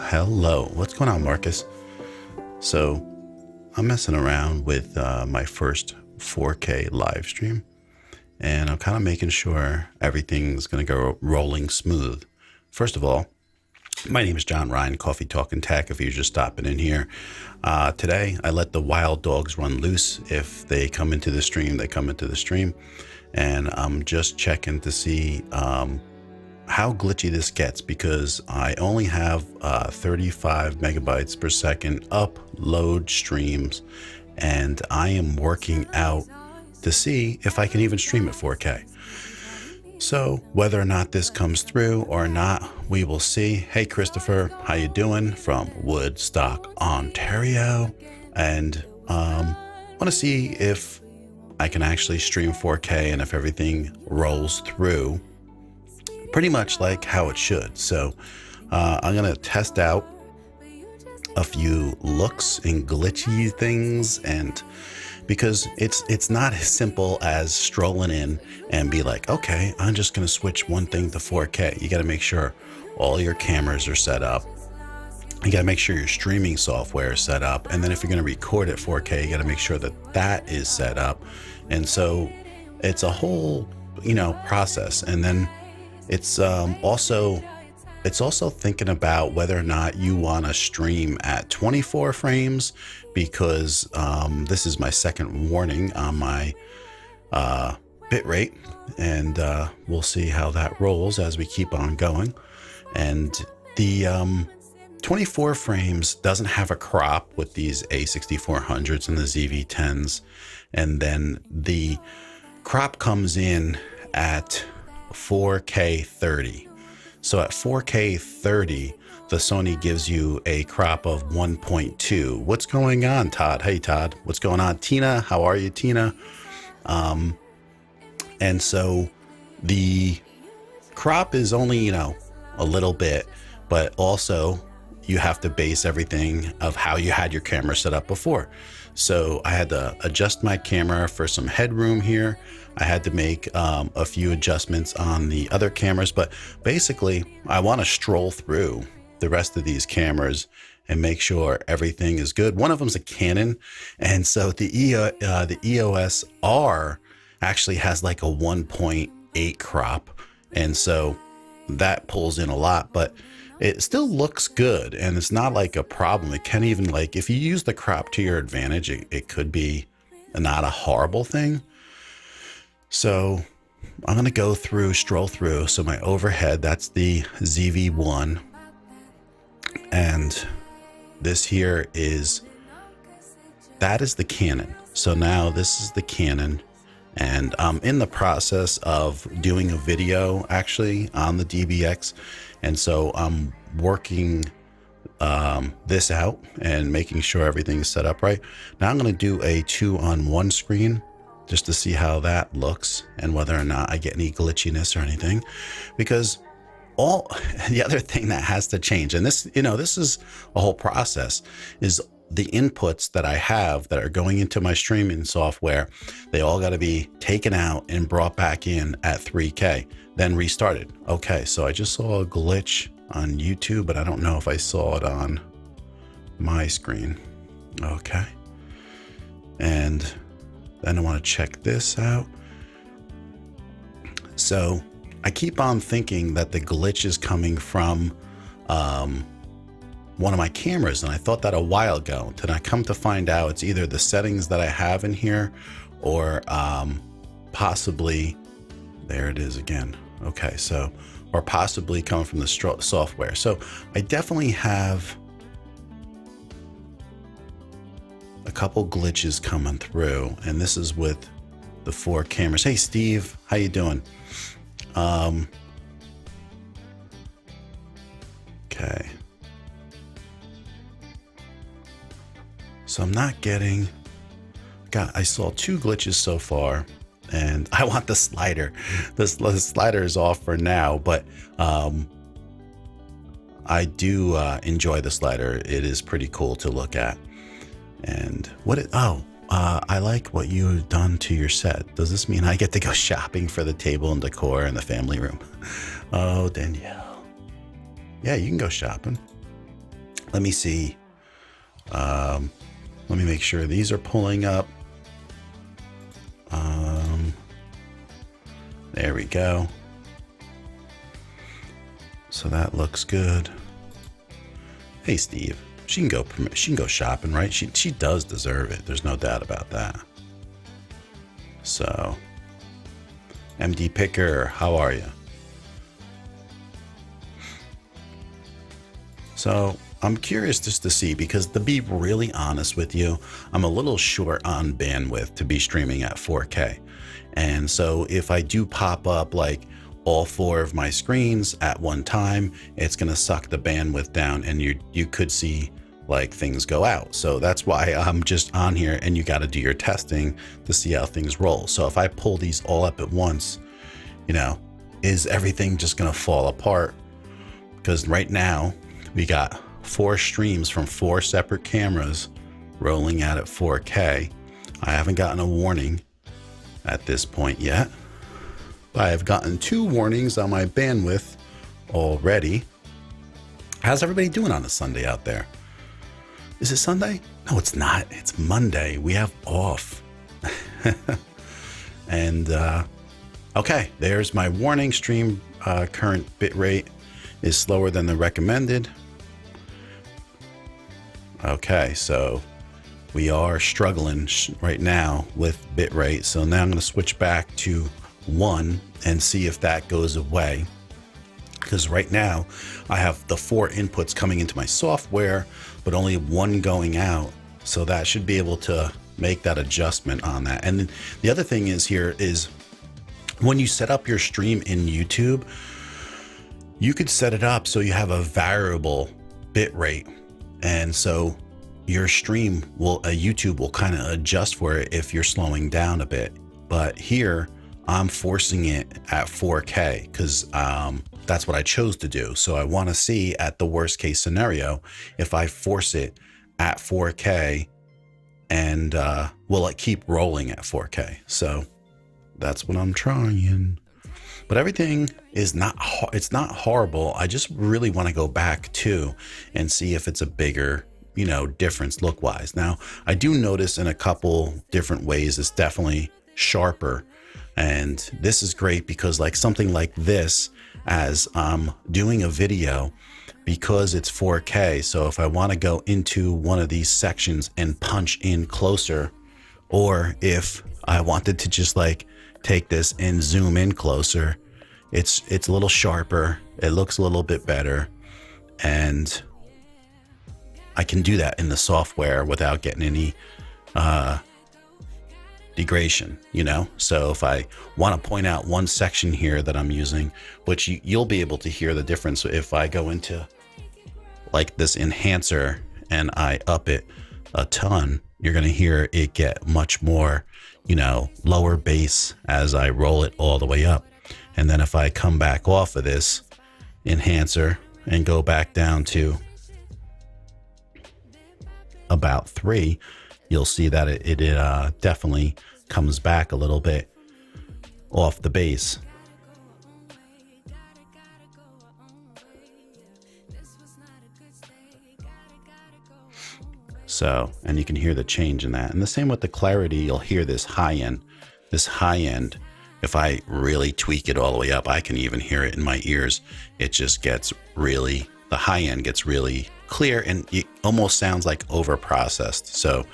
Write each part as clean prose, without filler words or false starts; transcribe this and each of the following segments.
Hello. What's going on, Marcus? So I'm messing around with my first 4K live stream, and I'm kind of making sure everything's going to go rolling smooth. First of all, my name is John Ryan, Coffee Talking Tech, if you're just stopping in here. Today, I let the wild dogs run loose. If they come into the stream, they come into the stream. And I'm just checking to see how glitchy this gets, because I only have 35 megabytes per second upload streams, and I am working out to see if I can even stream at 4K. So whether or not this comes through or not, we will see. Hey, Christopher, how you doing? From Woodstock, Ontario. And want to see if I can actually stream 4K and if everything rolls through pretty much like how it should. So I'm going to test out a few looks and glitchy things, and because it's not as simple as strolling in and be like, okay, I'm just going to switch one thing to 4K. You got to make sure all your cameras are set up. You got to make sure your streaming software is set up. And then if you're going to record at 4K, you got to make sure that that is set up. And so it's a whole, process. And then it's also thinking about whether or not you want to stream at 24 frames, because this is my second warning on my bit rate, and we'll see how that rolls as we keep on going. And the 24 frames doesn't have a crop with these A6400s and the ZV-10s, and then the crop comes in at 4K 30. So at 4K 30, the Sony gives you a crop of 1.2. What's going on, Todd? Hey, Todd. What's going on? Tina, how are you, Tina? And so the crop is only, a little bit, but also you have to base everything of how you had your camera set up before. So I had to adjust my camera for some headroom here. I had to make a few adjustments on the other cameras, but basically I want to stroll through the rest of these cameras and make sure everything is good. One of them's a Canon, and so the EOS R actually has like a 1.8 crop, and so that pulls in a lot, but it still looks good, and it's not like a problem. It can even, like, if you use the crop to your advantage, it could be not a horrible thing. So I'm going to stroll through. So my overhead, that's the ZV-1. And this here that is the Canon. So now this is the Canon. And I'm in the process of doing a video actually on the DBX. And so I'm working this out and making sure everything's set up right. Now I'm going to do a 2-on-1 screen just to see how that looks and whether or not I get any glitchiness or anything, because the other thing that has to change, and this is a whole process, is the inputs that I have that are going into my streaming software. They all got to be taken out and brought back in at 3K, then restarted. Okay, so I just saw a glitch on YouTube, but I don't know if I saw it on my screen. Okay. And then I want to check this out. So I keep on thinking that the glitch is coming from one of my cameras, and I thought that a while ago. Then I come to find out it's either the settings that I have in here, or possibly, there it is again. Okay, so, or possibly coming from the software. So I definitely have a couple glitches coming through, and this is with the 4 cameras. Hey, Steve, how you doing? Okay. So I'm not getting, I saw 2 glitches so far, and I want the slider. The slider is off for now, but I do enjoy the slider. It is pretty cool to look at. And I like what you've done to your set. Does this mean I get to go shopping for the table and decor in the family room? Oh, Danielle. Yeah, you can go shopping. Let me see. Let me make sure these are pulling up. There we go. So that looks good. Hey, Steve, she can go shopping, right? She does deserve it. There's no doubt about that. So, MD Picker, how are you? So I'm curious just to see, because to be really honest with you, I'm a little short on bandwidth to be streaming at 4K. And so if I do pop up like all 4 of my screens at one time, it's going to suck the bandwidth down, and you could see like things go out. So that's why I'm just on here, and you got to do your testing to see how things roll. So if I pull these all up at once, you know, is everything just going to fall apart? Because right now we got 4 streams from 4 separate cameras rolling out at 4K. I haven't gotten a warning at this point yet, but I've gotten 2 warnings on my bandwidth already. How's everybody doing on a Sunday out there? Is it Sunday? No, it's not. It's Monday. We have off. And okay, there's my warning. Stream current bitrate is slower than the recommended. Okay, so we are struggling right now with bitrate. So now I'm going to switch back to 1 and see if that goes away. Because right now I have the 4 inputs coming into my software, but only 1 going out. So that should be able to make that adjustment on that. And the other thing is here is when you set up your stream in YouTube, you could set it up so you have a variable bitrate. And so your stream YouTube will kind of adjust for it if you're slowing down a bit. But here I'm forcing it at 4K because that's what I chose to do. So I want to see at the worst case scenario, if I force it at 4K, and will it keep rolling at 4K? So that's what I'm trying. But everything is it's not horrible. I just really want to go back to and see if it's a bigger, you know, difference look wise. Now I do notice in a couple different ways it's definitely sharper, and this is great because like something like this, as I'm doing a video, because it's 4K, so if I want to go into one of these sections and punch in closer, or if I wanted to just like take this and zoom in closer, it's a little sharper, it looks a little bit better, and I can do that in the software without getting any degradation, you know. So if I want to point out one section here that I'm using, which you'll be able to hear the difference if I go into like this enhancer and I up it a ton, you're going to hear it get much more, you know, lower bass as I roll it all the way up. And then if I come back off of this enhancer and go back down to about 3, you'll see that it definitely comes back a little bit off the bass. So, and you can hear the change in that. And the same with the clarity, you'll hear this high end. This high end, if I really tweak it all the way up, I can even hear it in my ears. It just gets really, the high end gets really clear, and it almost sounds like over processed. So,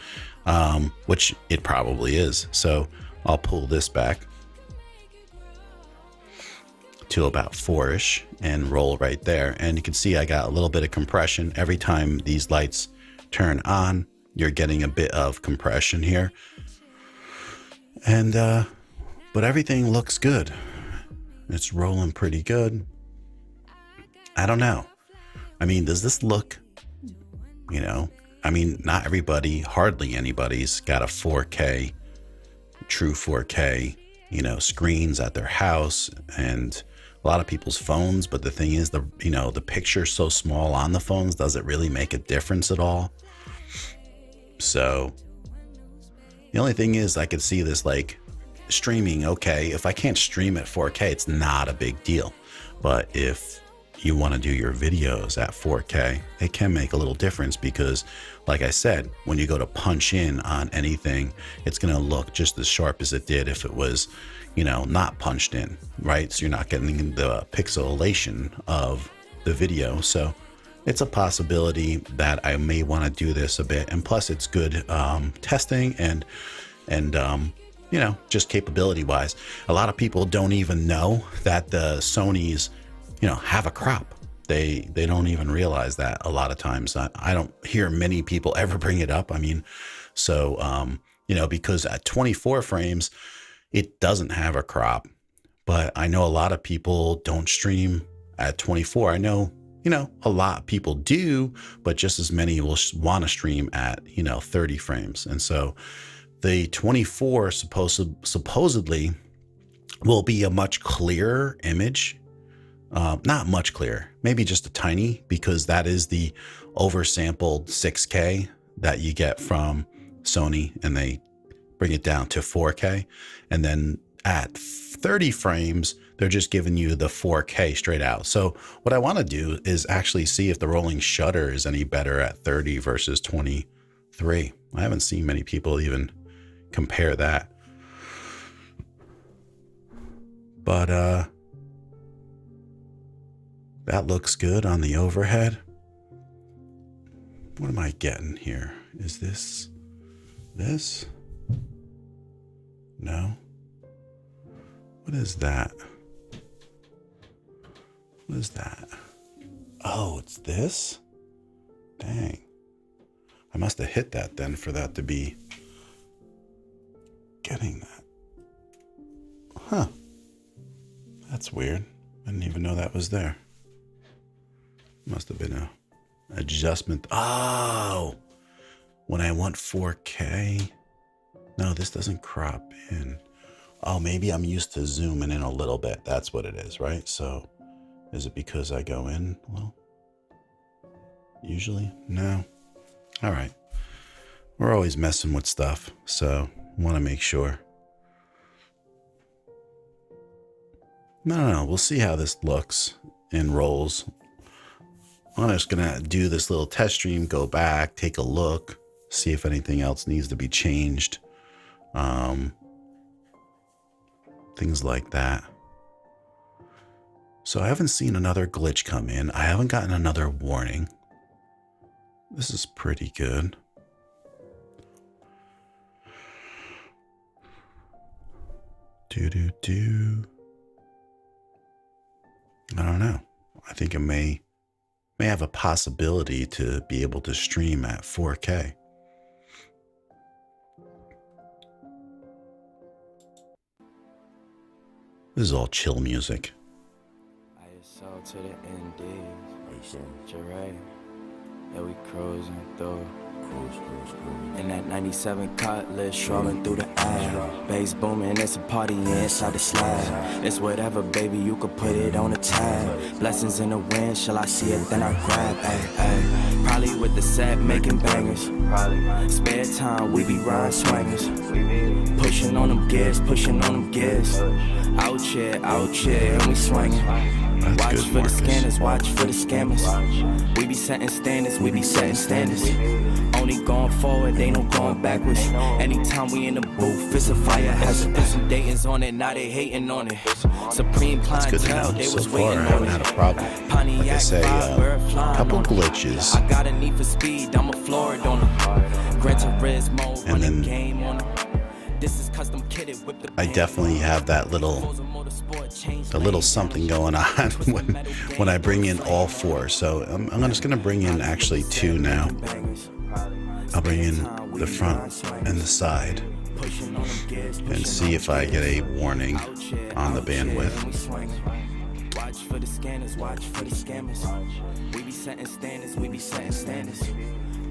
which it probably is. So I'll pull this back to about 4-ish and roll right there. And you can see I got a little bit of compression. Every time these lights turn on, you're getting a bit of compression here. And, but everything looks good. It's rolling pretty good. I don't know. I mean, does this look, you know, I mean, not everybody, hardly anybody's got a 4K, true 4K, you know, screens at their house, and a lot of people's phones. But the thing is, you know, the picture's so small on the phones, does it really make a difference at all? So the only thing is I could see this like streaming. Okay, if I can't stream at 4K, it's not a big deal. But if you want to do your videos at 4K, it can make a little difference because, like I said, when you go to punch in on anything, it's going to look just as sharp as it did if it was, you know, not punched in, right? So you're not getting the pixelation of the video. So it's a possibility that I may want to do this a bit. And plus it's good testing and you know, just capability wise. A lot of people don't even know that the Sonys, you know, have a crop. They don't even realize that a lot of times. I don't hear many people ever bring it up. I mean, so, you know, because at 24 frames, it doesn't have a crop, but I know a lot of people don't stream at 24. I know, you know, a lot of people do, but just as many will want to stream at, you know, 30 frames. And so the 24 supposedly will be a much clearer image. Not much clearer, maybe just a tiny, because that is the oversampled 6K that you get from Sony, and they bring it down to 4K. And then at 30 frames, they're just giving you the 4K straight out. So what I want to do is actually see if the rolling shutter is any better at 30 versus 23. I haven't seen many people even compare that. But that looks good on the overhead. What am I getting here? Is this? No. What is that? What is that? Oh, it's this? Dang. I must have hit that then for that to be getting that. Huh. That's weird. I didn't even know that was there. Must have been a adjustment. Oh, when I want 4K. No, this doesn't crop in. Oh, maybe I'm used to zooming in a little bit. That's what it is, right? So is it because I go in? Well, usually, no. All right. We're always messing with stuff, so want to make sure. No, we'll see how this looks and rolls. I'm just gonna do this little test stream, go back, take a look, see if anything else needs to be changed. Things like that. So I haven't seen another glitch come in. I haven't gotten another warning. This is pretty good. I don't know. I think it may have a possibility to be able to stream at 4K. This is all chill music. I saw to the end days. Jeray. Yeah, we cruising through. In that 97 Cutlass, strolling through the air. Bass booming, it's a party inside the slab. It's whatever, baby, you could put it on the tab. Blessings in the wind, shall I see it, then I grab. Ay. Probably with the set, making bangers. Spare time, we be ride swingers. Pushing on them gears, Out here, and we swinging. Watch for the scanners, watch for the scammers. We be setting standards, Only going forward, ain't no going backwards. Anytime we in the booth, it's a fire hazard. Some datings on it, now they hating on it. Supreme clientele, they was waiting on it. I haven't had a problem. Like I say, a couple glitches. I got a need for speed, I'm a Florida on them. Gran Turismo, running game on them. I definitely have that little something going on when I bring in all four. So I'm just going to bring in actually two now. I'll bring in the front and the side and see if I get a warning on the bandwidth. Watch for the scanners, watch for the scammers. We be setting standards,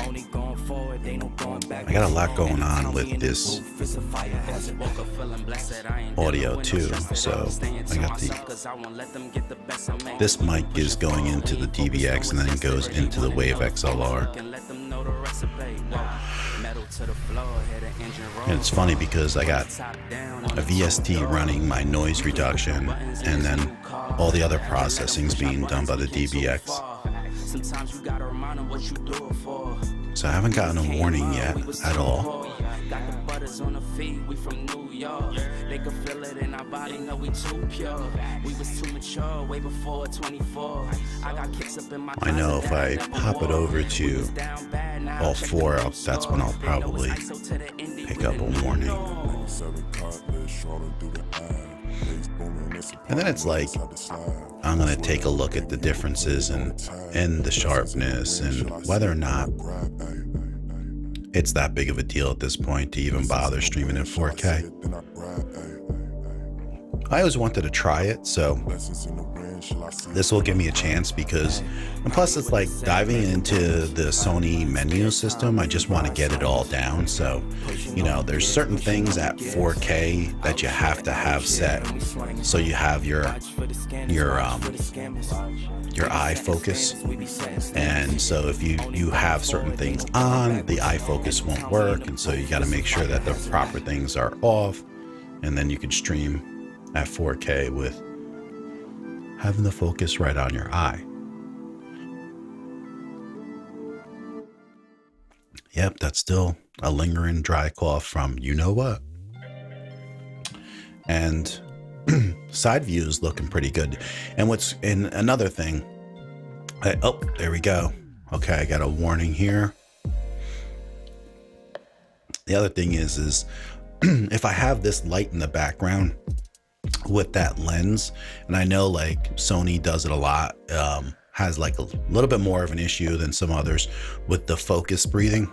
Only going forward, they no going back. I got a lot going on with this audio too, so I got this mic is going into the DBX and then it goes into the Wave XLR. And it's funny because I got a VST running my noise reduction, and then all the other processing's being done by the DBX. So I haven't gotten a warning yet at all. Got the butters on the feet, we from New York. They can feel it in our body, know we too pure. We was too mature, way before 24. I got kicks up in my I know if I pop it over to all four, that's when I'll probably pick up a warning. And then it's like, I'm going to take a look at the differences and the sharpness and whether or not it's that big of a deal at this point to even bother streaming in 4K. I always wanted to try it, so this will give me a chance because, and plus it's like diving into the Sony menu system, I just want to get it all down. So, you know, there's certain things at 4K that you have to have set. So you have your eye focus. And so if you have certain things on, the eye focus won't work. And so you got to make sure that the proper things are off, and then you can stream at 4K with having the focus right on your eye. Yep, that's still a lingering dry cough from you know what. And side view is looking pretty good. And another thing, oh, there we go. Okay, I got a warning here. The other thing is if I have this light in the background with that lens, and I know like Sony does it a lot, has like a little bit more of an issue than some others with the focus breathing.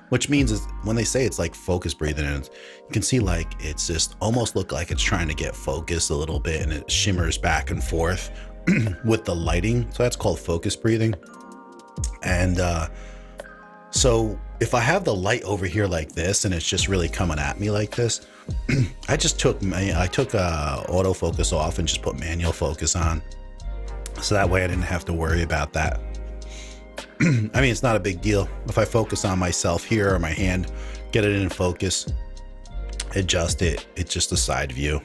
Which means is when they say it's like focus breathing, and you can see like it's just almost look like it's trying to get focused a little bit, and it shimmers back and forth with the lighting. So that's called focus breathing. And so if I have the light over here like this and it's just really coming at me like this, I took autofocus off and just put manual focus on. So that way I didn't have to worry about that. I mean, it's not a big deal. If I focus on myself here or my hand, get it in focus, adjust it. It's just a side view.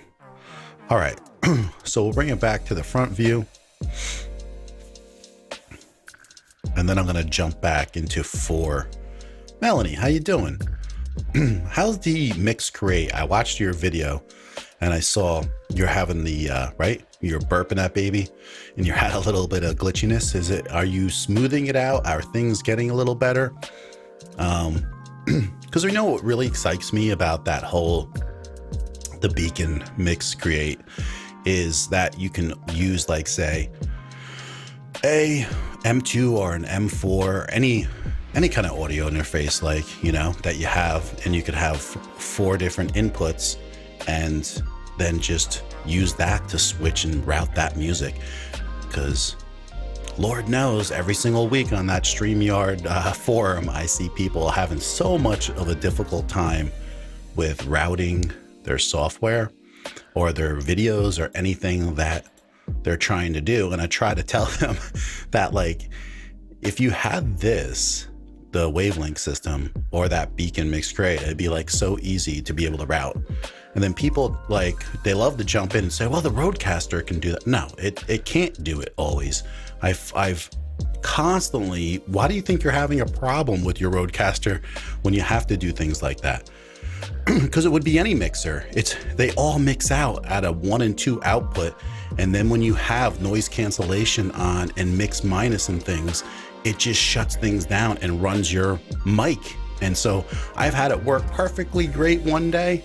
All right. So we'll bring it back to the front view. And then I'm going to jump back into 4. Melanie, how you doing? How's the mix create? I watched your video and I saw you're having the, right? You're burping that baby and you had a little bit of glitchiness. Are you smoothing it out? Are things getting a little better? Because we know what really excites me about that whole, the beacon mix create is that you can use like say a M2 or an M4, any kind of audio interface, like, you know, that you have, and you could have 4 different inputs and then just use that to switch and route that music. Because Lord knows every single week on that StreamYard forum, I see people having so much of a difficult time with routing their software or their videos or anything that they're trying to do. And I try to tell them that, like, if you had this, the wavelength system or that beacon mix create, it'd be like so easy to be able to route. And then people, like, they love to jump in and say, well, the Rodecaster can do that. No, it can't do it always. I've constantly, why do you think you're having a problem with your Rodecaster when you have to do things like that? Because it would be any mixer. They all mix out at a 1 and 2 output. And then when you have noise cancellation on and mix minus and things, it just shuts things down and runs your mic. And so I've had it work perfectly great one day,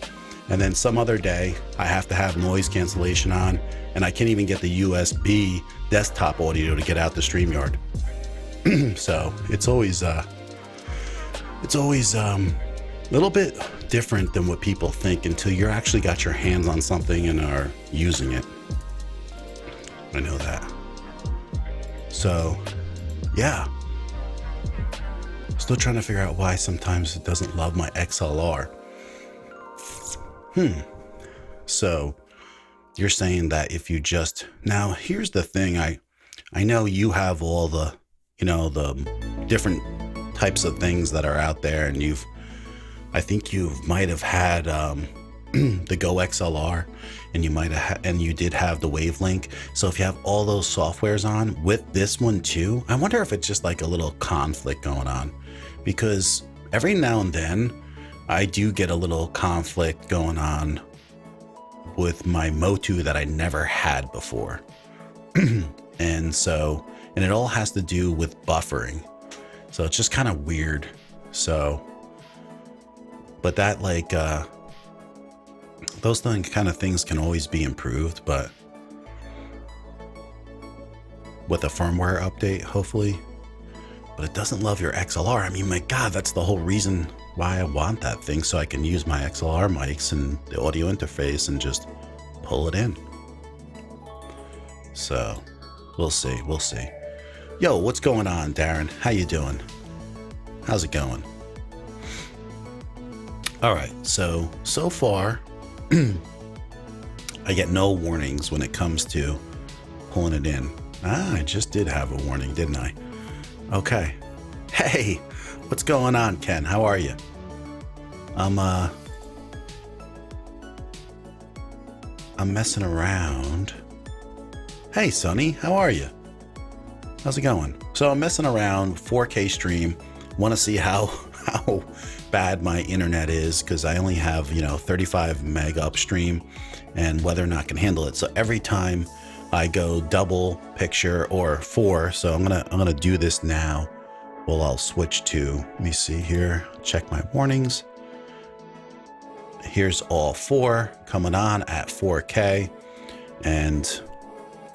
and then some other day I have to have noise cancellation on, and I can't even get the USB desktop audio to get out the StreamYard. So it's always a little bit different than what people think until you're actually got your hands on something and are using it. I know that. So yeah, still trying to figure out why sometimes it doesn't love my XLR. So you're saying that if you just, now here's the thing, I know you have all the, you know, the different types of things that are out there, and I think you might have had the Go XLR, and you did have the Wavelink. So if you have all those softwares on with this one too, I wonder if it's just like a little conflict going on, because every now and then I do get a little conflict going on with my Motu that I never had before. And it all has to do with buffering. So it's just kind of weird. So, but that like, those kind of things can always be improved, but with a firmware update, hopefully. But it doesn't love your XLR. I mean, my God, that's the whole reason why I want that thing, so I can use my XLR mics and the audio interface and just pull it in. So we'll see. Yo, what's going on, Darren? How you doing? How's it going? All right, so far, I get no warnings when it comes to pulling it in. I just did have a warning, didn't I? Okay. Hey, what's going on, Ken? How are you? I'm messing around. Hey, Sonny, how are you? How's it going? So I'm messing around, 4K stream. Want to see how bad my internet is, because I only have 35 meg upstream, and whether or not I can handle it. So every time I go double picture or 4, so I'm gonna do this now. Well, I'll switch to, let me see here, check my warnings. Here's all 4 coming on at 4K, and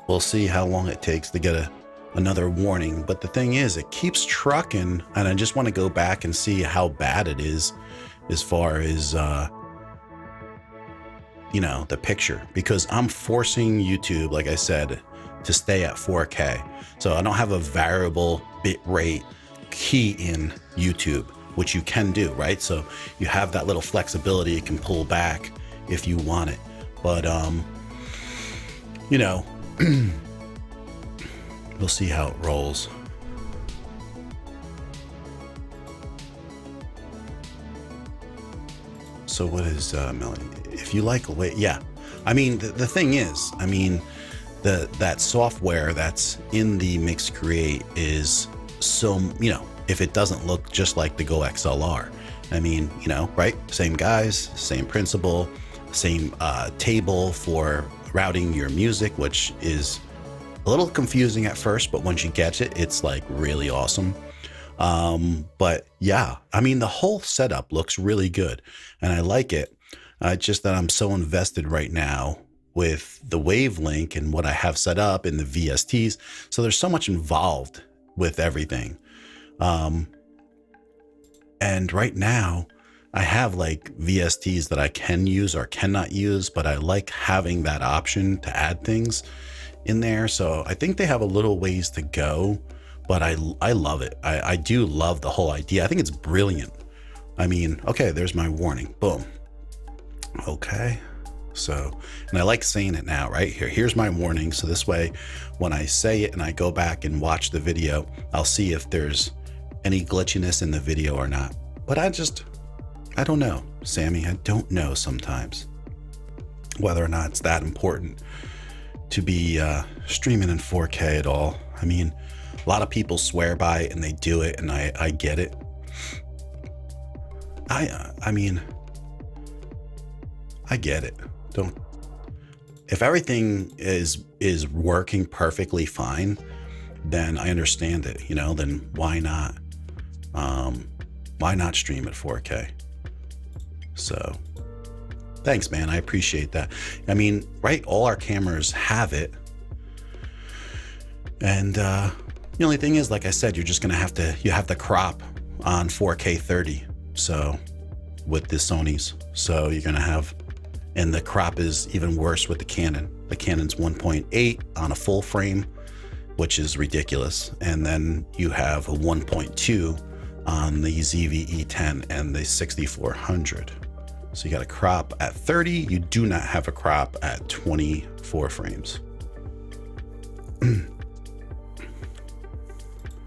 we'll see how long it takes to get another warning. But the thing is, it keeps trucking, and I just want to go back and see how bad it is as far as the picture, because I'm forcing YouTube, like I said, to stay at 4K. So I don't have a variable bit rate key in YouTube, which you can do, right? So you have that little flexibility. You can pull back if you want it, but we'll see how it rolls. So what is Melanie? If you like, yeah. I mean, the thing is, I mean, that software that's in the Mix Create is so, if it doesn't look just like the Go XLR, I mean, right? Same guys, same principle, same table for routing your music, which is a little confusing at first, but once you get it, it's like really awesome. But yeah, I mean, the whole setup looks really good and I like it. Just that I'm so invested right now with the Wavelink and what I have set up in the VSTs. So there's so much involved with everything. And right now I have like VSTs that I can use or cannot use, but I like having that option to add things in there. So I think they have a little ways to go, but I love it. I do love the whole idea. I think it's brilliant. I mean, okay, there's my warning. Boom. Okay. So, and I like saying it now, right? Here's my warning. So this way, when I say it and I go back and watch the video, I'll see if there's any glitchiness in the video or not. But I don't know, Sammy. I don't know sometimes whether or not it's that important to be streaming in 4K at all. I mean, a lot of people swear by it and they do it, and I get it. I mean, I get it. If everything is working perfectly fine, then I understand it, then why not stream at 4K? So thanks, man. I appreciate that. I mean, right, all our cameras have it. And the only thing is, like I said, you're just gonna have to crop on 4K 30. So with the Sonys, so you're gonna have, and the crop is even worse with the Canon. The Canon's 1.8 on a full frame, which is ridiculous. And then you have a 1.2 on the ZV-E10 and the 6400. So you got a crop at 30. You do not have a crop at 24 frames.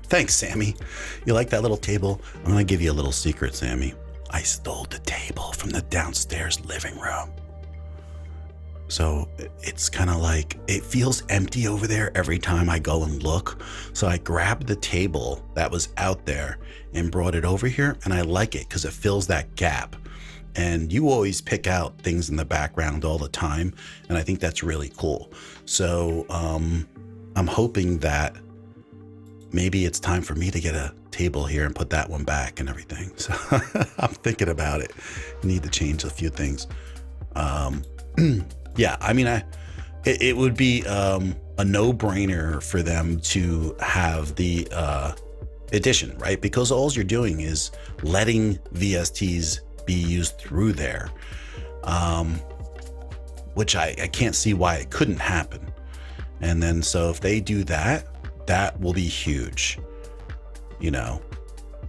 Thanks, Sammy. You like that little table? I'm gonna give you a little secret, Sammy. I stole the table from the downstairs living room. So it's kind of like, it feels empty over there every time I go and look. So I grabbed the table that was out there and brought it over here, and I like it because it fills that gap. And you always pick out things in the background all the time, and I think that's really cool. So I'm hoping that maybe it's time for me to get a table here and put that one back and everything. So I'm thinking about it. I need to change a few things. Yeah, I mean, it would be a no-brainer for them to have the edition, right? Because all you're doing is letting VSTs be used through there, which I can't see why it couldn't happen. And then so if they do that, that will be huge. You know,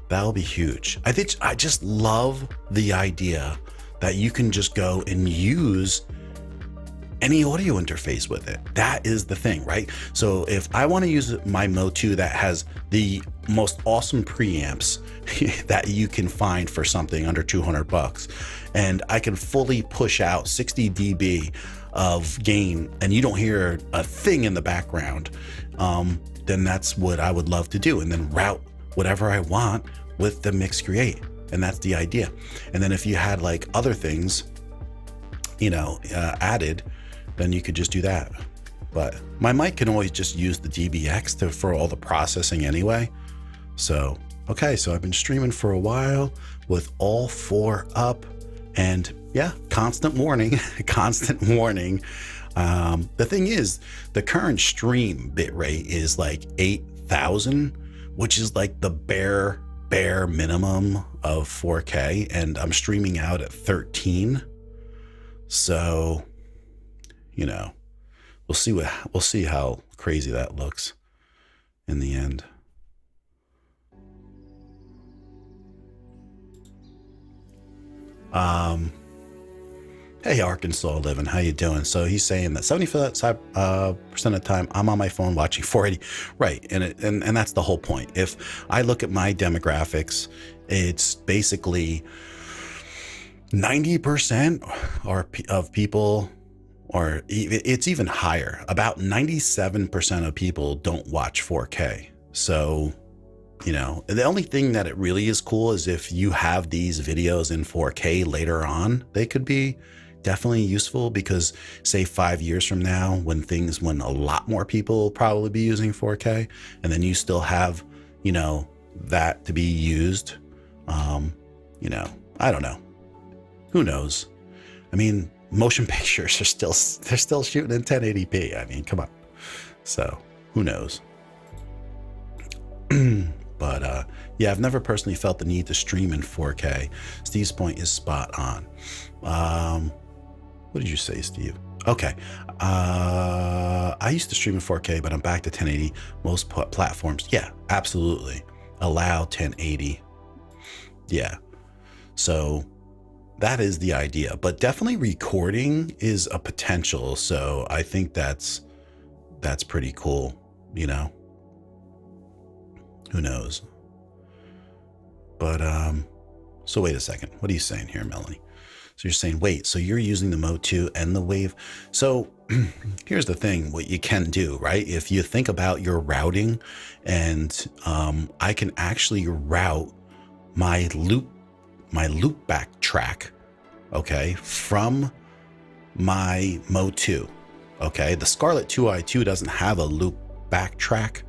that'll be huge. I just love the idea that you can just go and use any audio interface with it. That is the thing, right? So if I want to use my Mo2 that has the most awesome preamps that you can find for something under 200 bucks, and I can fully push out 60 dB of gain and you don't hear a thing in the background, then that's what I would love to do, and then route whatever I want with the Mix Create. And that's the idea. And then if you had like other things, you know, added, then you could just do that. But my mic can always just use the DBX for all the processing anyway. So, okay, so I've been streaming for a while with all 4 up, and yeah, constant warning, constant warning. The thing is, the current stream bitrate is like 8,000, which is like the bare minimum of 4K, and I'm streaming out at 13. So, you know, we'll see how crazy that looks in the end. Hey, Arkansas living, how you doing? So he's saying that 75% of the time I'm on my phone watching 480, right? And that's the whole point. If I look at my demographics, it's basically 90% of people, or it's even higher. About 97% of people don't watch 4K. So, you know, the only thing that it really is cool is if you have these videos in 4K later on, they could be definitely useful, because say 5 years from now, when a lot more people will probably be using 4K, and then you still have, you know, that to be used, you know, I don't know. Who knows? I mean, motion pictures are still shooting in 1080p. I mean, come on. So who knows? But yeah, I've never personally felt the need to stream in 4K. Steve's point is spot on. What did you say, Steve? Okay. I used to stream in 4K, but I'm back to 1080. Most platforms, yeah, absolutely allow 1080. Yeah. So that is the idea, but definitely recording is a potential. So I think that's pretty cool, you know. Who knows? But so wait a second. What are you saying here, Melanie? So you're saying, wait, so you're using the Mo2 and the Wave. So here's the thing, what you can do, right? If you think about your routing, and I can actually route my loop back track, okay, from my Mo2, okay? The Scarlett 2i2 doesn't have a loop back track,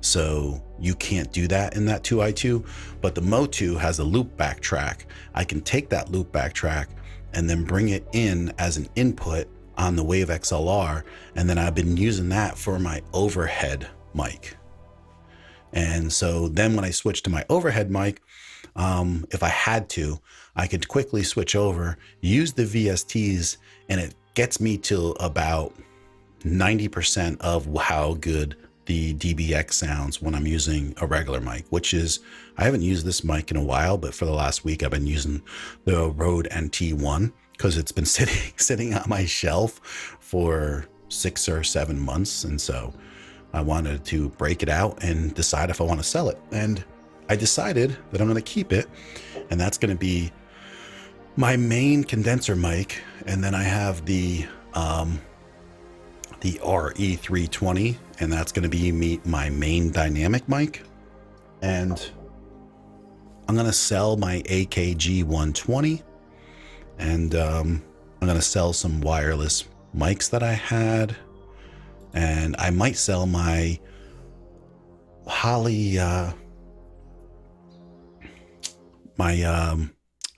so you can't do that in that 2i2, but the Mo2 has a loop back track. I can take that loop back track and then bring it in as an input on the Wave XLR, and then I've been using that for my overhead mic. And so then when I switch to my overhead mic, if I had to, I could quickly switch over, use the VSTs, and it gets me to about 90% of how good the DBX sounds when I'm using a regular mic, which is, I haven't used this mic in a while, but for the last week I've been using the Rode NT1 because it's been sitting on my shelf for 6 or 7 months. And so I wanted to break it out and decide if I want to sell it. And I decided that I'm going to keep it, and that's going to be my main condenser mic. And then I have the the RE320, and that's going to be my main dynamic mic. And I'm going to sell my AKG 120, and I'm going to sell some wireless mics that I had, and I might sell my Holly,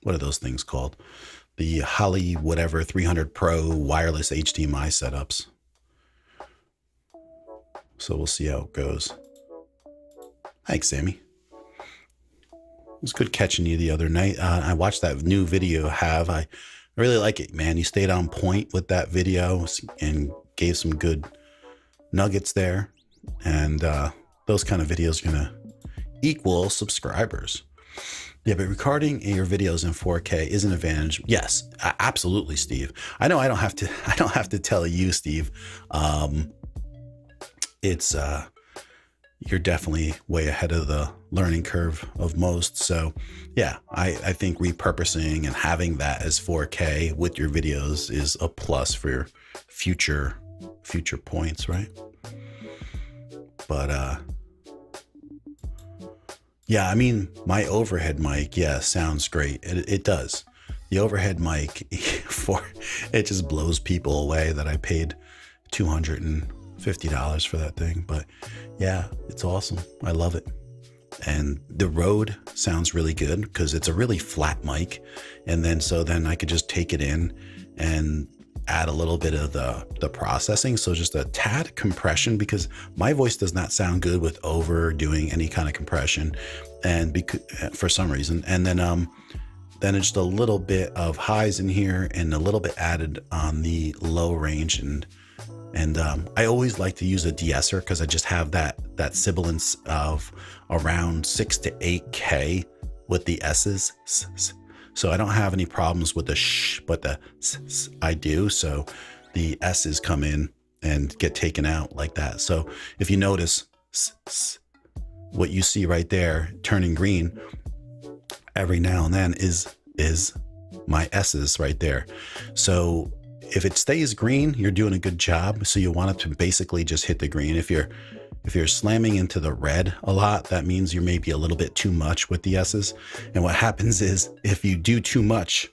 what are those things called? The Holly whatever 300 Pro wireless HDMI setups. So we'll see how it goes. Thanks, Sammy. It was good catching you the other night. I watched that new video. I really like it, man. You stayed on point with that video and gave some good nuggets there. And those kind of videos are gonna equal subscribers. Yeah, but recording your videos in 4K is an advantage. Yes, absolutely, Steve. I know I don't have to tell you, Steve. It's you're definitely way ahead of the learning curve of most. So yeah, I think repurposing and having that as 4K with your videos is a plus for your future points, right? But yeah, I mean, my overhead mic, yeah, sounds great. It does. The overhead mic it just blows people away that I paid $250 for that thing. But yeah, it's awesome. I love it. And the Rode sounds really good because it's a really flat mic. And then I could just take it in and add a little bit of the processing. So just a tad compression, because my voice does not sound good with overdoing any kind of compression, and for some reason. And then just a little bit of highs in here and a little bit added on the low range. And I always like to use a de-esser because I just have that sibilance of around 6 to 8K with the S's. So I don't have any problems with the sh, but the s I do. So the S's come in and get taken out like that. So if you notice what you see right there turning green every now and then is my S's right there. So if it stays green, you're doing a good job. So you want it to basically just hit the green. If you're slamming into the red a lot, that means you're maybe a little bit too much with the S's. And what happens is if you do too much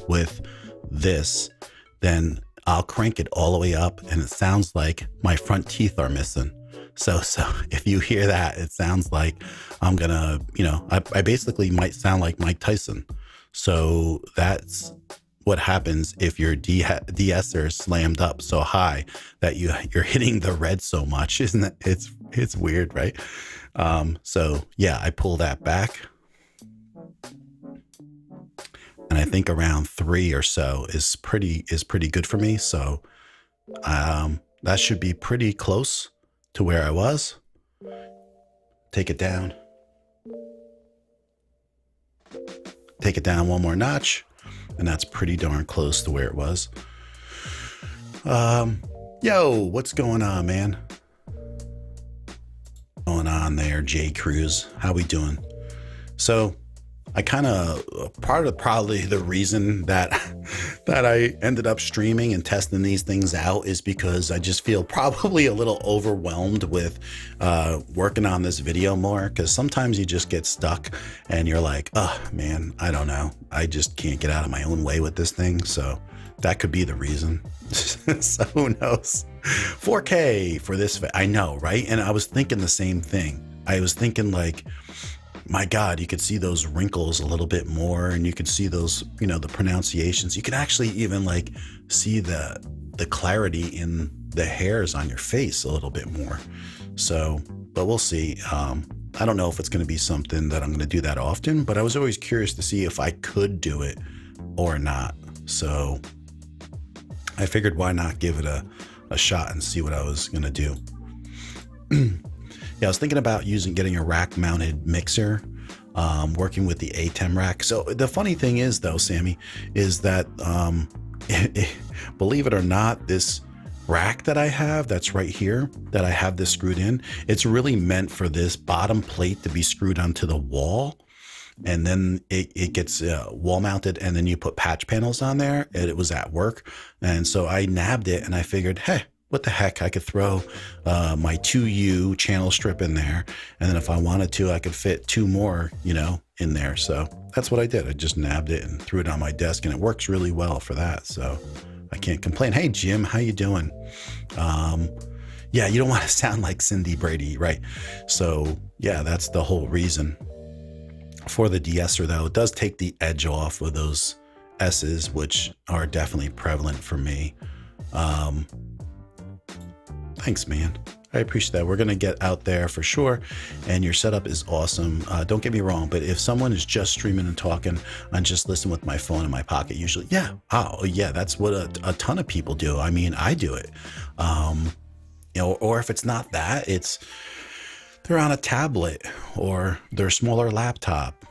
with this, then I'll crank it all the way up and it sounds like my front teeth are missing. So if you hear that, it sounds like I'm gonna, I basically might sound like Mike Tyson. So that's what happens if your de-esser slammed up so high that you're hitting the red so much, isn't it? It's weird, right? So yeah, I pull that back, and I think around 3 or so is pretty good for me. So that should be pretty close to where I was. Take it down. Take it down one more notch, and that's pretty darn close to where it was. Yo, what's going on, man? Going on there, J Cruz? How we doing? So I probably the reason that I ended up streaming and testing these things out is because I just feel probably a little overwhelmed with working on this video more, because sometimes you just get stuck and you're like, oh man, I don't know, I just can't get out of my own way with this thing. So that could be the reason. So who knows? 4K for this, I know, right? And I was thinking the same thing. I was thinking like, my God, you could see those wrinkles a little bit more, and you could see those, the pronunciations. You could actually even like see the clarity in the hairs on your face a little bit more. So, but we'll see. I don't know if it's going to be something that I'm going to do that often, but I was always curious to see if I could do it or not. So I figured, why not give it a shot and see what I was going to do. Yeah, I was thinking about getting a rack mounted mixer, working with the ATEM rack. So the funny thing is though, Sammy, is that, believe it or not, this rack that I have that's right here that I have this screwed in, it's really meant for this bottom plate to be screwed onto the wall. And then it gets wall mounted, and then you put patch panels on there, and it was at work. And so I nabbed it and I figured, hey, what the heck? I could throw my 2U channel strip in there. And then if I wanted to, I could fit 2 more, you know, in there. So that's what I did. I just nabbed it and threw it on my desk, and it works really well for that. So I can't complain. Hey, Jim, how you doing? Yeah, you don't want to sound like Cindy Brady, right? So yeah, that's the whole reason for the de-esser, though. It does take the edge off of those S's, which are definitely prevalent for me. Thanks, man. I appreciate that. We're going to get out there for sure. And your setup is awesome. Don't get me wrong, but if someone is just streaming and talking, I'm just listening with my phone in my pocket usually. Yeah. Oh, yeah. That's what a ton of people do. I mean, I do it. You know, or if it's not that, it's they're on a tablet or their smaller laptop,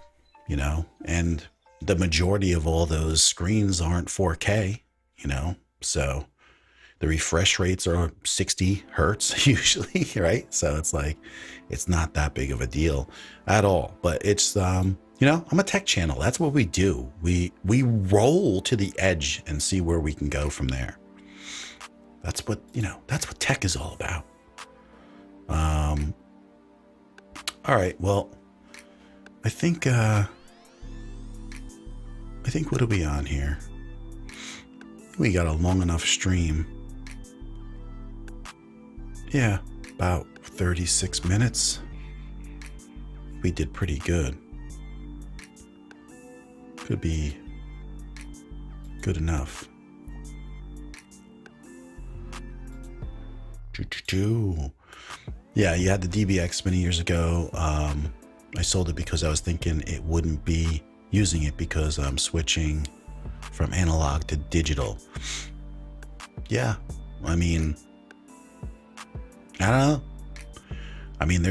you know, and the majority of all those screens aren't 4K, you know, so the refresh rates are 60 hertz usually, right? So it's like, it's not that big of a deal at all, but it's, you know, I'm a tech channel. That's what we do. We roll to the edge and see where we can go from there. That's what, you know, that's what tech is all about. All right, well, I think what are we on here? We got a long enough stream. Yeah, about 36 minutes. We did pretty good. Could be good enough. Yeah, you had the DBX many years ago. I sold it because I was thinking it wouldn't be using it because I'm switching from analog to digital. Yeah, I mean, I don't know. I mean,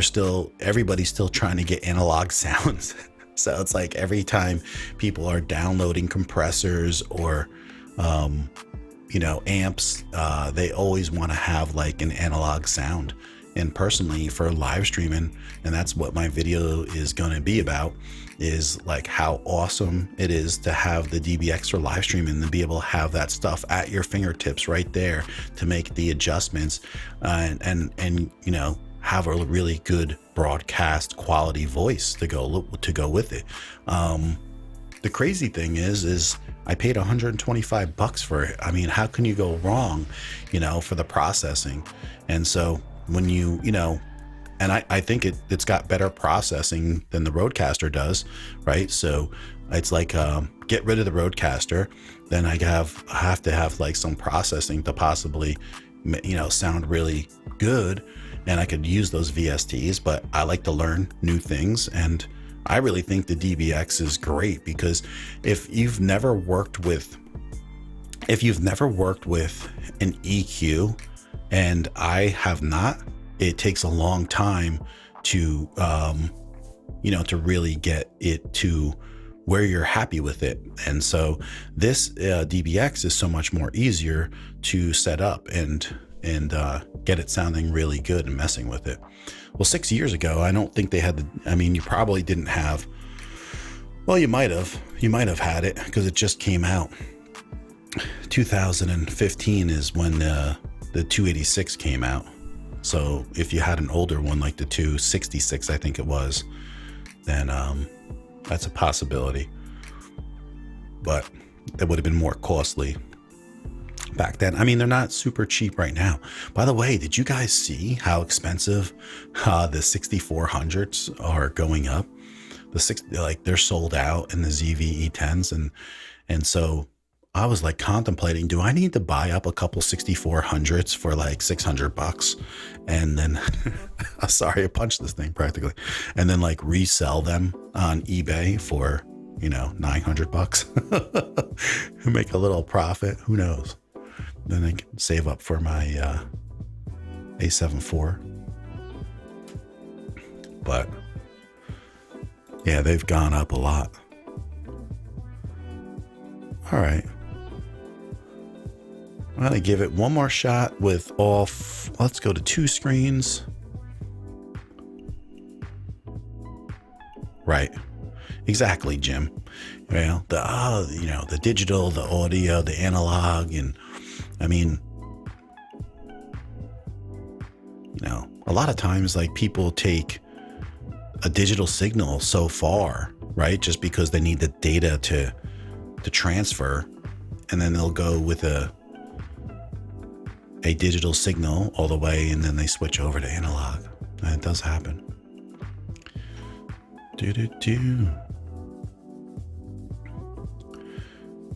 everybody's still trying to get analog sounds. So it's like every time people are downloading compressors or, you know, amps, they always want to have like an analog sound. And personally, for live streaming, and that's what my video is going to be about, is like how awesome it is to have the DBX for live streaming and be able to have that stuff at your fingertips right there to make the adjustments and you know, have a really good broadcast quality voice to go with it. The crazy thing is I paid $125 for it. I mean, how can you go wrong, you know, for the processing? And so when you know, and I think it's got better processing than the Rodecaster does, right? So it's like, get rid of the Rodecaster, then I have to have like some processing to possibly, you know, sound really good. And I could use those VSTs, but I like to learn new things. And I really think the DBX is great because if you've never worked with an EQ, and I have not, it takes a long time to, you know, to really get it to where you're happy with it. And so this DBX is so much more easier to set up and get it sounding really good and messing with it. Well, 6 years ago, I don't think they had I mean, you probably didn't have, well, you might have had it because it just came out. 2015 is when the 286 came out. So if you had an older one like the 266, I think it was, then that's a possibility. But it would have been more costly back then. I mean, they're not super cheap right now. By the way, did you guys see how expensive the 6400s are going up? They're sold out in the ZV E10s, and so I was like contemplating, do I need to buy up a couple 6400s for like $600? And then, sorry, I punched this thing practically, and then like resell them on eBay for, you know, $900 make a little profit. Who knows? Then I can save up for my A7 IV. But yeah, they've gone up a lot. All right. I'm gonna give it one more shot with all, let's go to 2 screens. Right. Exactly, Jim. Well, the digital, the audio, the analog, and I mean, a lot of times like people take a digital signal so far, right? Just because they need the data to transfer, and then they'll go with a digital signal all the way, and then they switch over to analog. And it does happen.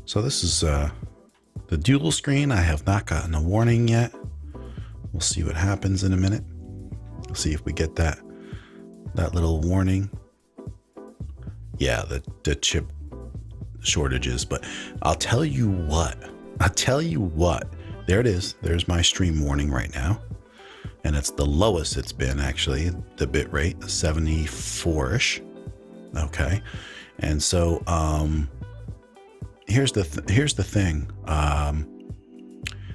So this is the dual screen. I have not gotten a warning yet. We'll see what happens in a minute. We'll see if we get that little warning. Yeah, the chip shortages, but I'll tell you what. There it is. There's my stream warning right now. And it's the lowest it's been, actually, the bit rate, 74-ish. Okay. And so here's the thing.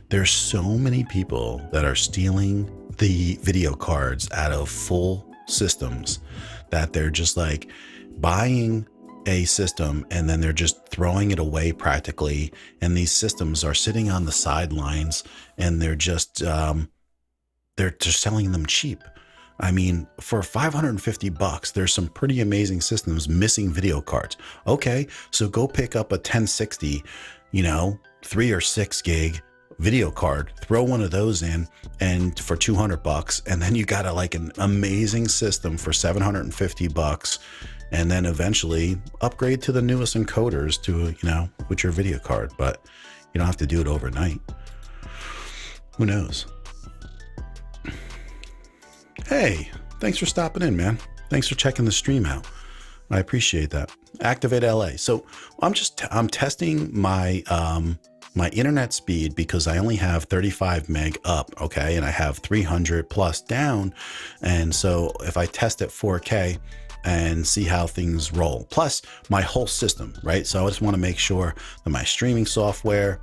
There's so many people that are stealing the video cards out of full systems that they're just like buying a system and then they're just throwing it away practically. And these systems are sitting on the sidelines and they're just selling them cheap. I mean, for $550, there's some pretty amazing systems missing video cards. Okay, so go pick up a 1060, 3 or 6 gig video card, throw one of those in, and for $200, and then you got an amazing system for $750, and then eventually upgrade to the newest encoders to, with your video card. But you don't have to do it overnight. Who knows? Hey, thanks for stopping in, man. Thanks for checking the stream out. I appreciate that. Activate LA. So I'm testing my my internet speed because I only have 35 meg up, okay, and I have 300 plus down. And so if I test at 4K and see how things roll, plus my whole system, right? So I just want to make sure that my streaming software,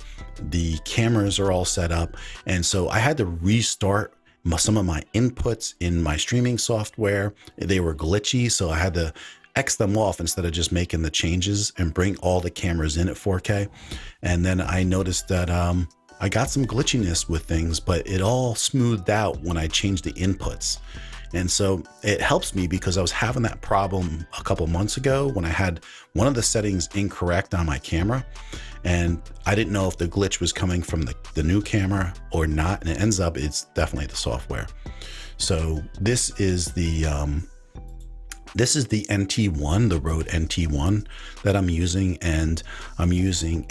the cameras are all set up. And so I had to restart some of my inputs in my streaming software. They were glitchy, so I had to X them off instead of just making the changes and bring all the cameras in at 4K. And then I noticed that I got some glitchiness with things, but it all smoothed out when I changed the inputs. And so it helps me because I was having that problem a couple months ago when I had one of the settings incorrect on my camera. And I didn't know if the glitch was coming from the new camera or not. And it ends up, it's definitely the software. So this is the NT1, the Rode NT1 that I'm using. And I'm using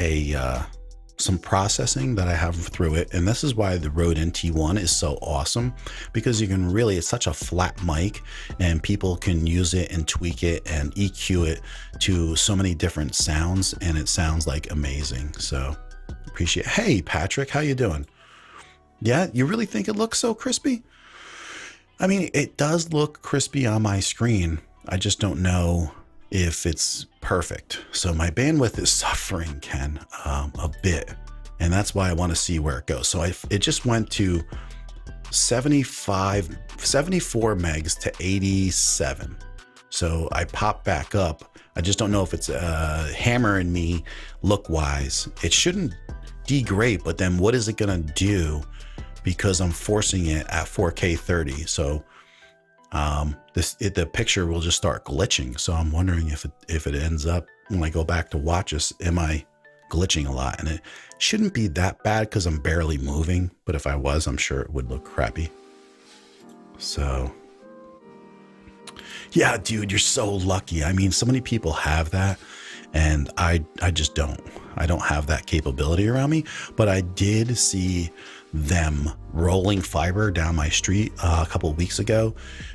some processing that I have through it. And this is why the Rode NT1 is so awesome, because you can really, it's such a flat mic and people can use it and tweak it and EQ it to so many different sounds. And it sounds like amazing. So appreciate it. Hey, Patrick, how you doing? Yeah, you really think it looks so crispy? I mean, it does look crispy on my screen. I just don't know if it's perfect. So my bandwidth is suffering, Ken, a bit. And that's why I want to see where it goes. So it just went to 74 megs to 87. So I popped back up. I just don't know if it's hammering me look wise. It shouldn't degrade, but then what is it going to do? Because I'm forcing it at 4K 30. So the picture will just start glitching. So I'm wondering if it ends up, when I go back to watch this, am I glitching a lot? And it shouldn't be that bad because I'm barely moving, but if I was, I'm sure it would look crappy. So yeah, dude, you're so lucky. I mean, so many people have that and I just don't. I don't have that capability around me, but I did see them rolling fiber down my street a couple of weeks ago.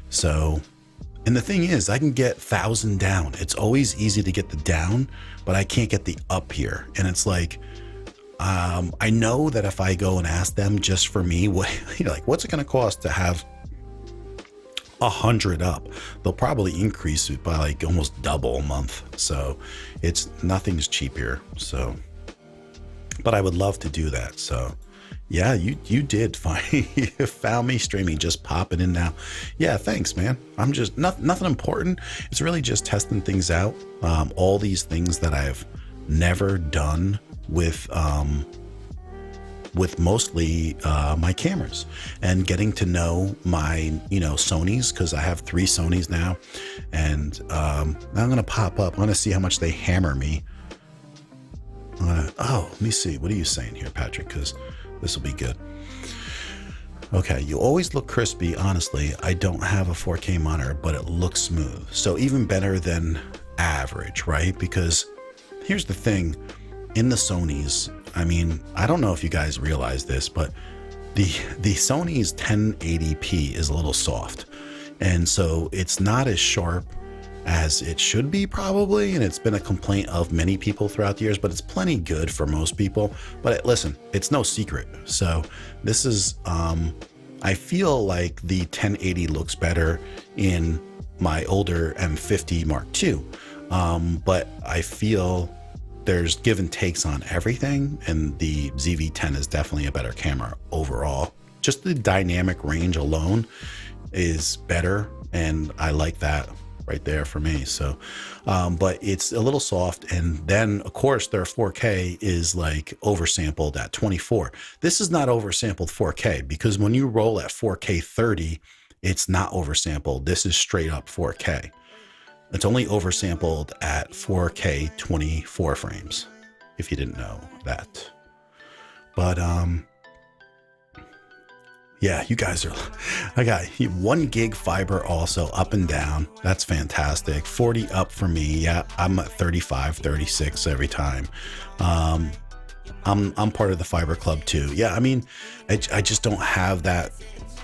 So, and the thing is, I can get 1,000 down. It's always easy to get the down, but I can't get the up here. And it's like, I know that if I go and ask them just for me, what's it going to cost to have 100 up? They'll probably increase it by like almost double a month. So nothing's cheap here. So, but I would love to do that. So Yeah, you did find you found me streaming, just popping in now. Yeah, thanks, man. I'm just nothing important. It's really just testing things out. All these things that I've never done with mostly my cameras, and getting to know my Sonys, because I have 3 Sonys now, and I'm gonna pop up. I'm gonna see how much they hammer me. Let me see. What are you saying here, Patrick? Because this will be good. Okay, you always look crispy. Honestly, I don't have a 4K monitor, but it looks smooth. So even better than average, right? Because here's the thing, in the Sonys, I mean, I don't know if you guys realize this, but the Sony's 1080p is a little soft. And so it's not as sharp as it should be, probably, and it's been a complaint of many people throughout the years, but it's plenty good for most people. But listen, it's no secret. So this is I feel like the 1080 looks better in my older M50 Mark II, but I feel there's give and takes on everything, and the ZV-10 is definitely a better camera overall. Just the dynamic range alone is better, and I like that right there for me. So but it's a little soft, and then of course their 4K is like oversampled at 24. This is not oversampled 4K, because when you roll at 4K 30, it's not oversampled. This is straight up 4K. It's only oversampled at 4K 24 frames, if you didn't know that. But yeah, you guys are, I got 1 gig fiber also, up and down. That's fantastic. 40 up for me. Yeah, I'm at 35, 36 every time. I'm part of the fiber club too. Yeah, I mean, I just don't have that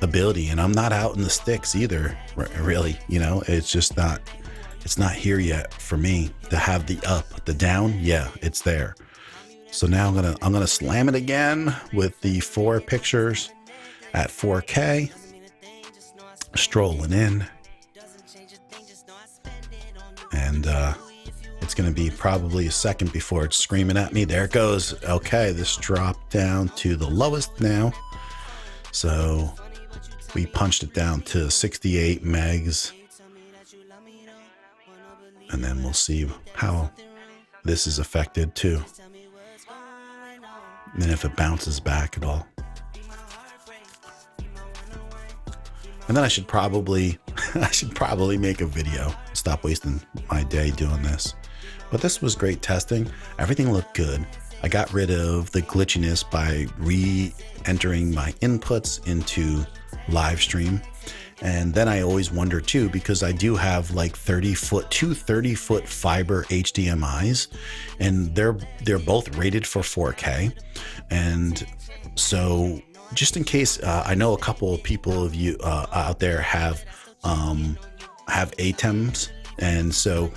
ability, and I'm not out in the sticks either, really. It's just not, it's not here yet for me to have the up, the down. Yeah, it's there. So now I'm gonna slam it again with the 4 pictures at 4K, strolling in, and it's going to be probably a second before it's screaming at me. There it goes. Okay, this dropped down to the lowest now, so we punched it down to 68 megs, and then we'll see how this is affected too, and if it bounces back at all. And then I should probably make a video. Stop wasting my day doing this. But this was great testing. Everything looked good. I got rid of the glitchiness by re-entering my inputs into live stream. And then I always wonder too, because I do have like 2 30-foot fiber HDMIs, and they're both rated for 4K. And so just in case, I know a couple of people of you out there have ATEMs, and so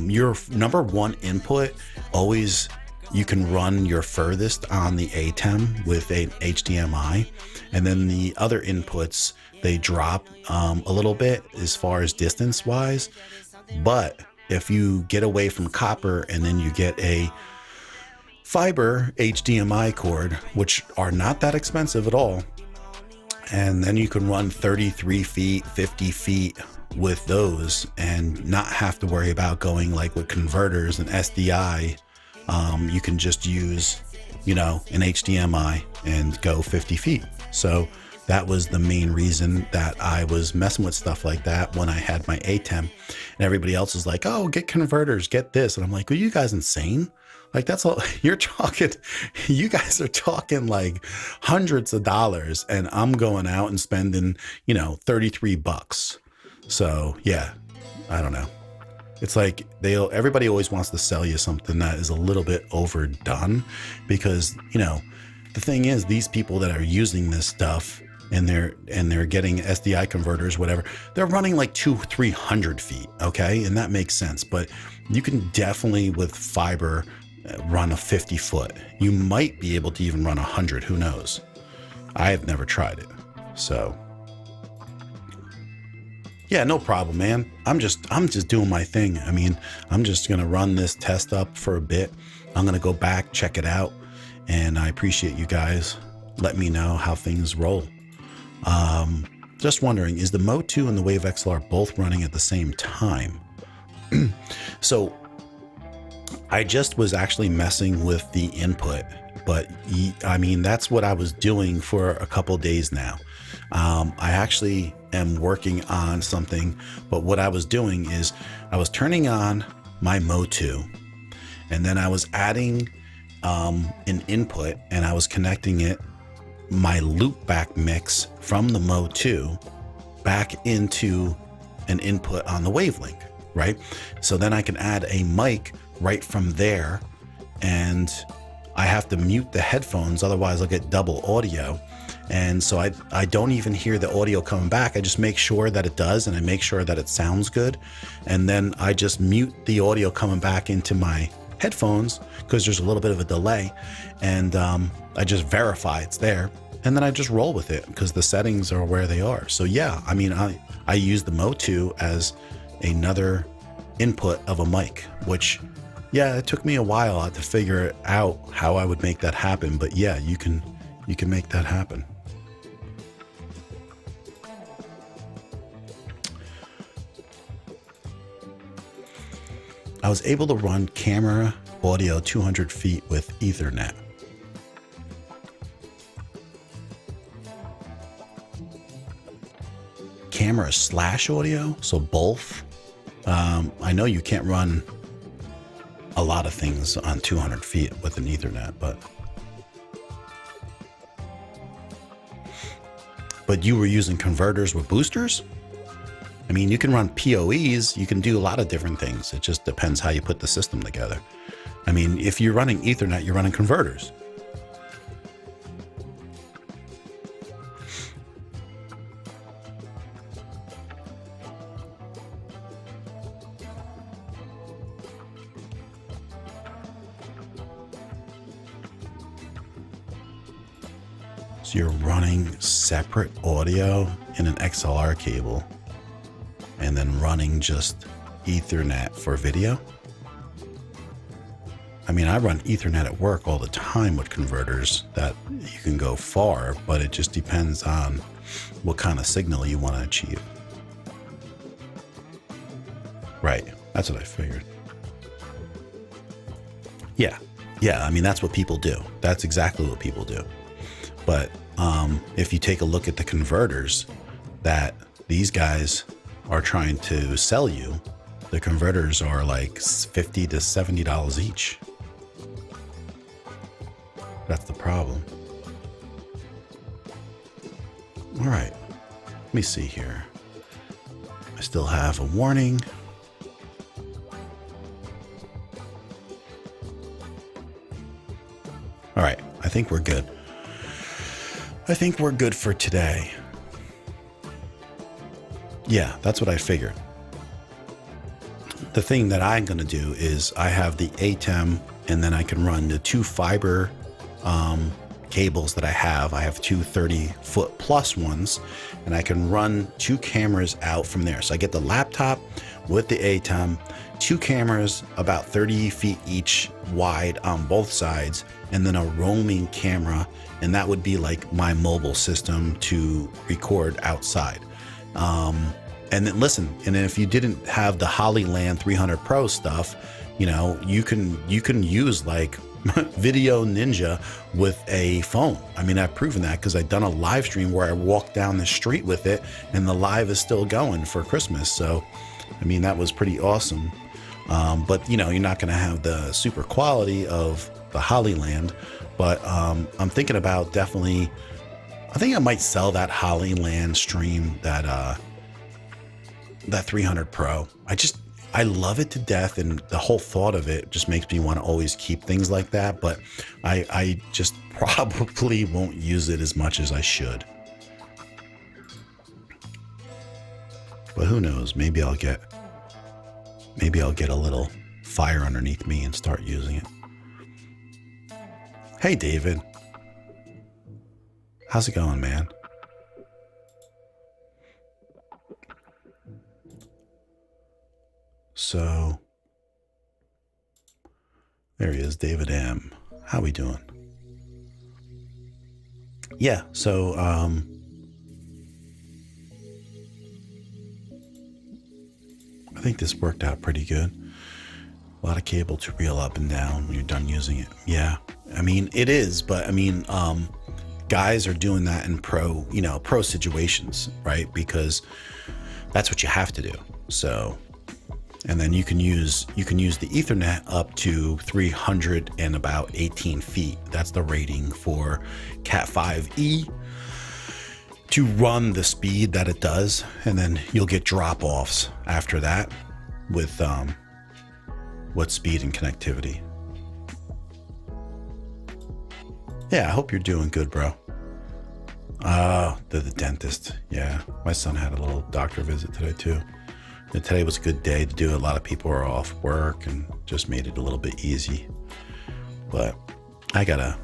your number 1 input, always you can run your furthest on the ATEM with an HDMI, and then the other inputs, they drop a little bit as far as distance wise. But if you get away from copper and then you get a fiber HDMI cord, which are not that expensive at all, and then you can run 33 feet, 50 feet with those and not have to worry about going like with converters and SDI. You can just use, an HDMI and go 50 feet. So that was the main reason that I was messing with stuff like that when I had my ATEM, and everybody else is like, oh, get converters, get this. And I'm like, are you guys insane? Like, that's all you're talking. You guys are talking like hundreds of dollars, and I'm going out and spending, $33. So yeah, I don't know. It's like everybody always wants to sell you something that is a little bit overdone, because, the thing is, these people that are using this stuff and they're getting SDI converters, whatever, they're running like 200-300 feet. Okay. And that makes sense. But you can definitely with fiber run a 50 foot. You might be able to even run 100. Who knows? I have never tried it. So yeah, no problem, man. I'm just doing my thing. I mean, I'm just going to run this test up for a bit. I'm going to go back, check it out. And I appreciate you guys let me know how things roll. Just wondering, is the Mode 2 and the Wave XLR both running at the same time? So I just was actually messing with the input, but I mean, that's what I was doing for a couple days now. I actually am working on something, but what I was doing is I was turning on my Mode 2, and then I was adding an input, and I was connecting it, my loopback mix from the Mode 2 back into an input on the Wavelink, right? So then I can add a mic right from there, and I have to mute the headphones, otherwise I'll get double audio. And so I don't even hear the audio coming back. I just make sure that it does, and I make sure that it sounds good. And then I just mute the audio coming back into my headphones because there's a little bit of a delay, and I just verify it's there, and then I just roll with it because the settings are where they are. So yeah, I mean, I use the Mode 2 as another input of a mic, which, yeah, it took me a while to figure out how I would make that happen, but yeah, you can make that happen. I was able to run camera audio 200 feet with Ethernet. Camera / audio, so both. I know you can't run a lot of things on 200 feet with an Ethernet, but you were using converters with boosters? I mean, you can run PoEs, you can do a lot of different things. It just depends how you put the system together. I mean, if you're running Ethernet, you're running converters. So you're running separate audio in an XLR cable and then running just Ethernet for video? I mean, I run Ethernet at work all the time with converters that you can go far, but it just depends on what kind of signal you want to achieve. Right, that's what I figured. Yeah, I mean, that's what people do. That's exactly what people do. But if you take a look at the converters that these guys are trying to sell you, the converters are like $50 to $70 each. That's the problem. All right, let me see here. I still have a warning. All right, I think we're good. I think we're good for today. Yeah, that's what I figured. The thing that I'm going to do is I have the ATEM, and then I can run the 2 fiber cables that I have. I have 2 30-foot plus ones, and I can run 2 cameras out from there. So I get the laptop with the ATEM, 2 cameras about 30 feet each wide on both sides, and then a roaming camera, and that would be like my mobile system to record outside. And then listen, and if you didn't have the Hollyland 300 Pro stuff, you know, you can use like Video Ninja with a phone. I mean, I've proven that because I've done a live stream where I walked down the street with it, and the live is still going for Christmas. So, I mean, that was pretty awesome. But you know, you're not going to have the super quality of the Hollyland. But I'm thinking about definitely, I think I might sell that Hollyland stream, that 300 Pro. I love it to death, and the whole thought of it just makes me want to always keep things like that, but I just probably won't use it as much as I should. But who knows, maybe I'll get a little fire underneath me and start using it. Hey David, how's it going, man? So there he is, David M. How we doing? yeah, so I think this worked out pretty good. A lot of cable to reel up and down when you're done using it. Yeah, I mean, it is, but I mean, guys are doing that in pro situations, right? Because that's what you have to do. So, and then you can use the Ethernet up to 318 feet. That's the rating for Cat 5e to run the speed that it does. And then you'll get drop offs after that with what speed and connectivity. Yeah, I hope you're doing good, bro. The dentist. Yeah, my son had a little doctor visit today too. And today was a good day to do it. A lot of people are off work and just made it a little bit easy. But I gotta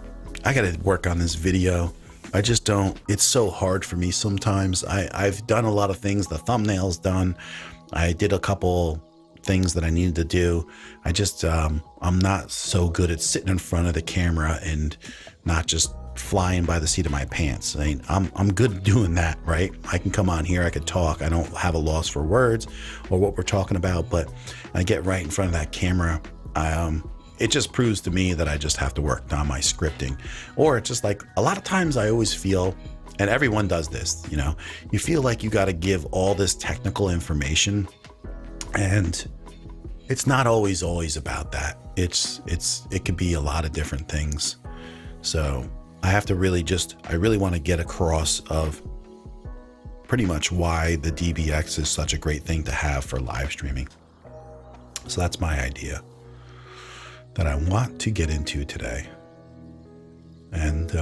work on this video. I just don't, it's so hard for me sometimes. I've done a lot of things. The thumbnail's done. I did a couple things that I needed to do. I just, I'm not so good at sitting in front of the camera and not just flying by the seat of my pants. I mean, I'm good at doing that, right? I can come on here, I could talk. I don't have a loss for words or what we're talking about, but I get right in front of that camera. It just proves to me that I just have to work on my scripting. Or it's just like a lot of times I always feel, and everyone does this, you feel like you got to give all this technical information, and it's not always about that. It could be a lot of different things. So I have to I really want to get across of pretty much why the DBX is such a great thing to have for live streaming. So that's my idea that I want to get into today. And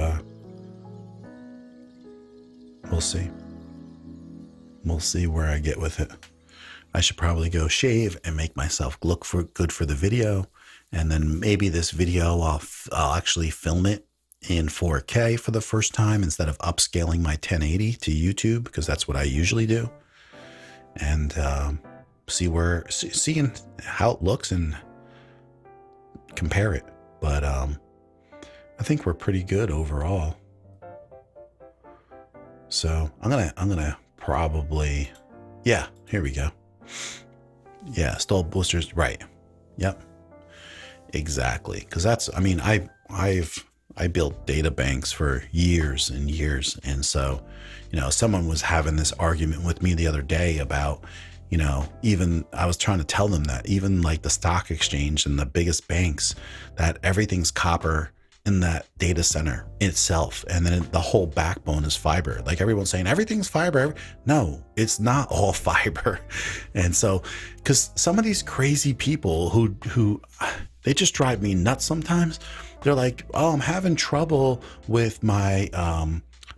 we'll see. We'll see where I get with it. I should probably go shave and make myself look good for the video. And then maybe this video, I'll actually film it in 4K for the first time instead of upscaling my 1080 to YouTube, because that's what I usually do. And seeing how it looks and compare it. But I think we're pretty good overall. So I'm gonna probably, yeah, here we go. Yeah, stall boosters, right? Yep, exactly. Because that's, I mean, I built data banks for years and years, and so someone was having this argument with me the other day about, even I was trying to tell them that even like the stock exchange and the biggest banks, that everything's copper in that data center itself, and then the whole backbone is fiber. Like everyone's saying everything's fiber. No, it's not all fiber. And so, because some of these crazy people who they just drive me nuts sometimes. They're like, oh, I'm having trouble with my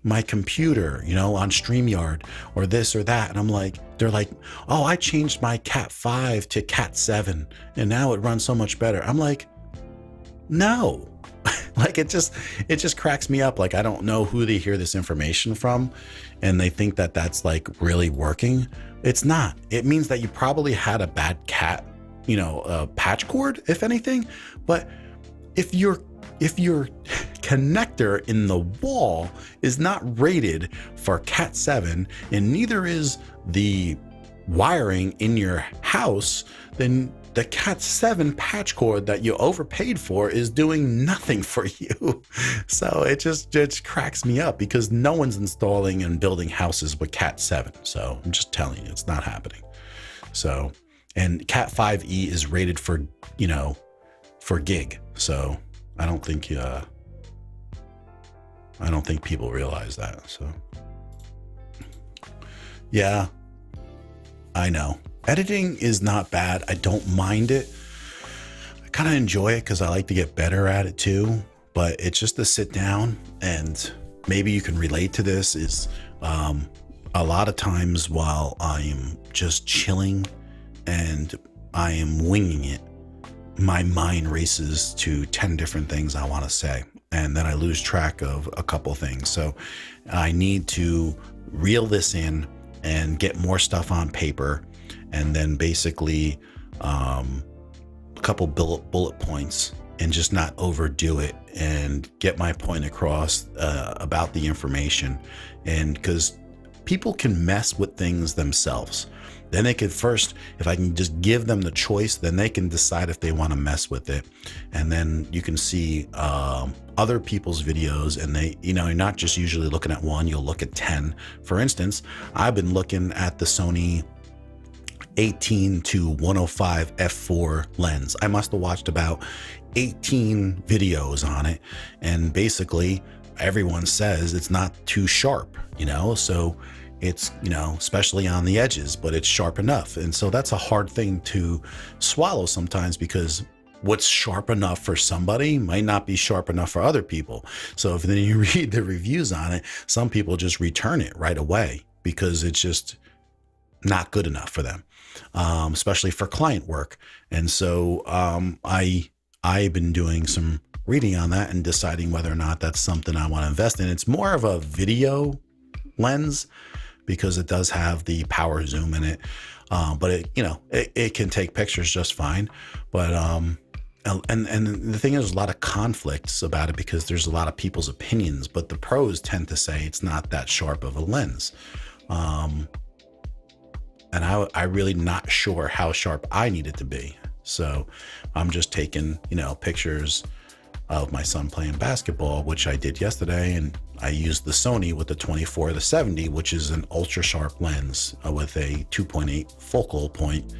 my computer, on StreamYard or this or that. And they're like, oh, I changed my Cat 5 to Cat 7 and now it runs so much better. I'm like, no. Like it just cracks me up. Like, I don't know who they hear this information from and they think that that's like really working. It's not. It means that you probably had a bad cat, patch cord, if anything. But if your connector in the wall is not rated for Cat 7 and neither is the wiring in your house, then the Cat 7 patch cord that you overpaid for is doing nothing for you. So it just cracks me up because no one's installing and building houses with Cat 7. So I'm just telling you, it's not happening. So, and Cat 5e is rated for, for gig. So I don't think people realize that. So yeah, I know. Editing is not bad. I don't mind it. I kind of enjoy it because I like to get better at it too. But it's just to sit down, and maybe you can relate to this, is a lot of times while I'm just chilling and I am winging it, my mind races to 10 different things I want to say. And then I lose track of a couple things. So I need to reel this in and get more stuff on paper. And then basically a couple bullet points and just not overdo it and get my point across about the information. And because people can mess with things themselves. Then they could first, if I can just give them the choice, then they can decide if they want to mess with it. And then you can see other people's videos, and they, you know, you're not just usually looking at one, you'll look at 10. For instance, I've been looking at the Sony 18 to 105 f4 lens. I must have watched about 18 videos on it, and basically everyone says it's not too sharp, you know, so it's, you know, especially on the edges, but it's sharp enough. And so that's a hard thing to swallow sometimes, because what's sharp enough for somebody might not be sharp enough for other people. So if then you read the reviews on it, some people just return it right away because it's just not good enough for them, especially for client work. And so I've been doing some reading on that and deciding whether or not that's something I want to invest in. It's more of a video lens because it does have the power zoom in it, but it, you know, it can take pictures just fine. But and the thing is, there's a lot of conflicts about it because there's a lot of people's opinions, but the pros tend to say it's not that sharp of a lens. And I really not sure how sharp I need it to be. So I'm just taking, you know, pictures of my son playing basketball, which I did yesterday. And I used the Sony with the 24-70, which is an ultra sharp lens with a 2.8 focal point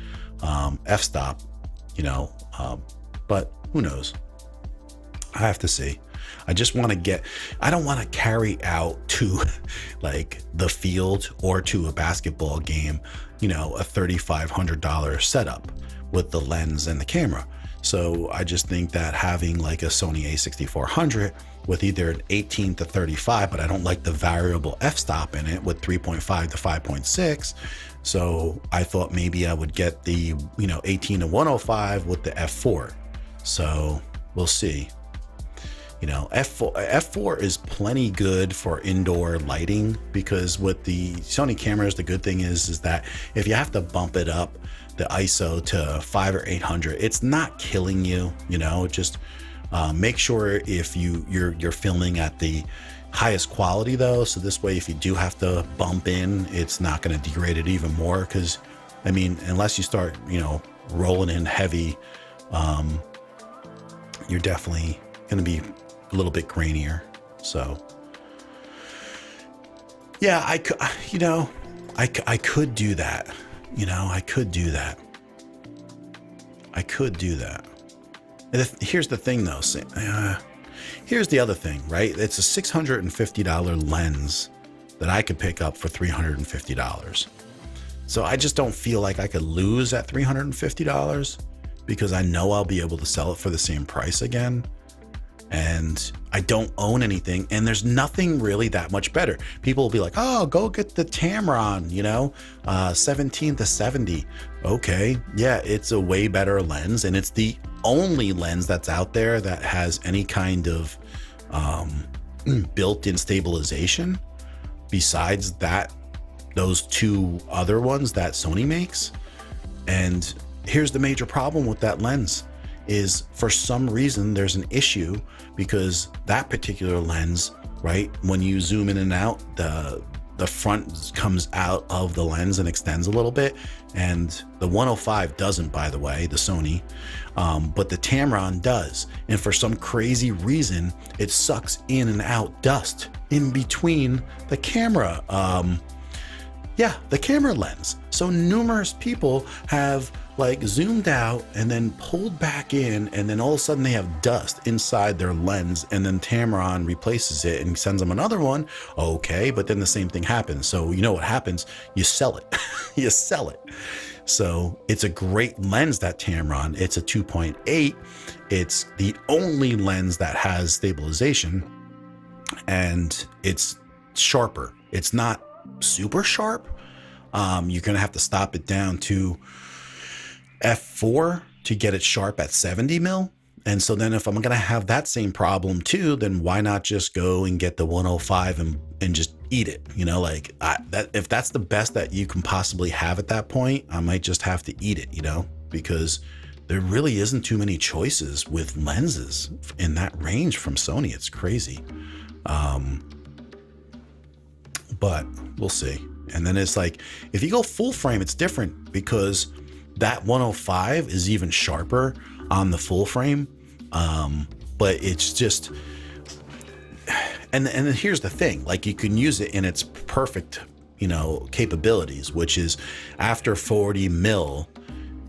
f-stop, you know, but who knows? I have to see. I just want to get, I don't want to carry out to like the field or to a basketball game, you know, a $3,500 setup with the lens and the camera. So I just think that having like a Sony a6400 with either an 18 to 35, but I don't like the variable f-stop in it with 3.5 to 5.6. So I thought maybe I would get the, you know, 18 to 105 with the f4. So we'll see. You know, f4 is plenty good for indoor lighting, because with the Sony cameras, the good thing is that if you have to bump it up, the ISO to 500 or 800, it's not killing you. You know, just make sure if you're filming at the highest quality though, so this way if you do have to bump in, it's not going to degrade it even more. Because I mean, unless you start, you know, rolling in heavy, you're definitely going to be a little bit grainier. So yeah, I could, you know, I could do that. You know, I could do that. I could do that. Here's the thing though. Here's the other thing, right? It's a $650 lens that I could pick up for $350. So I just don't feel like I could lose at $350 because I know I'll be able to sell it for the same price again. And I don't own anything, and there's nothing really that much better. People will be like, oh, go get the Tamron, you know, 17 to 70. Okay, yeah, it's a way better lens, and it's the only lens that's out there that has any kind of built-in stabilization besides that, those two other ones that Sony makes. And here's the major problem with that lens is, for some reason there's an issue, because that particular lens, right, when you zoom in and out, the front comes out of the lens and extends a little bit, and the 105 doesn't, by the way, the Sony, but the Tamron does. And for some crazy reason, it sucks in and out dust in between the camera, the camera lens. So numerous people have like zoomed out and then pulled back in, and then all of a sudden they have dust inside their lens, and then Tamron replaces it and sends them another one. Okay, but then the same thing happens. So you know what happens? You sell it. You sell it. So it's a great lens, that Tamron. It's a 2.8. It's the only lens that has stabilization, and it's sharper. It's not super sharp. You're gonna have to stop it down to f4 to get it sharp at 70 mil. And so then if I'm going to have that same problem too, then why not just go and get the 105 and just eat it? You know, like if that's the best that you can possibly have at that point, I might just have to eat it, you know, because there really isn't too many choices with lenses in that range from Sony. It's crazy. But we'll see. And then it's like, if you go full frame, it's different because that 105 is even sharper on the full frame. But it's just, and here's the thing, like you can use it in its perfect, you know, capabilities, which is after 40 mil,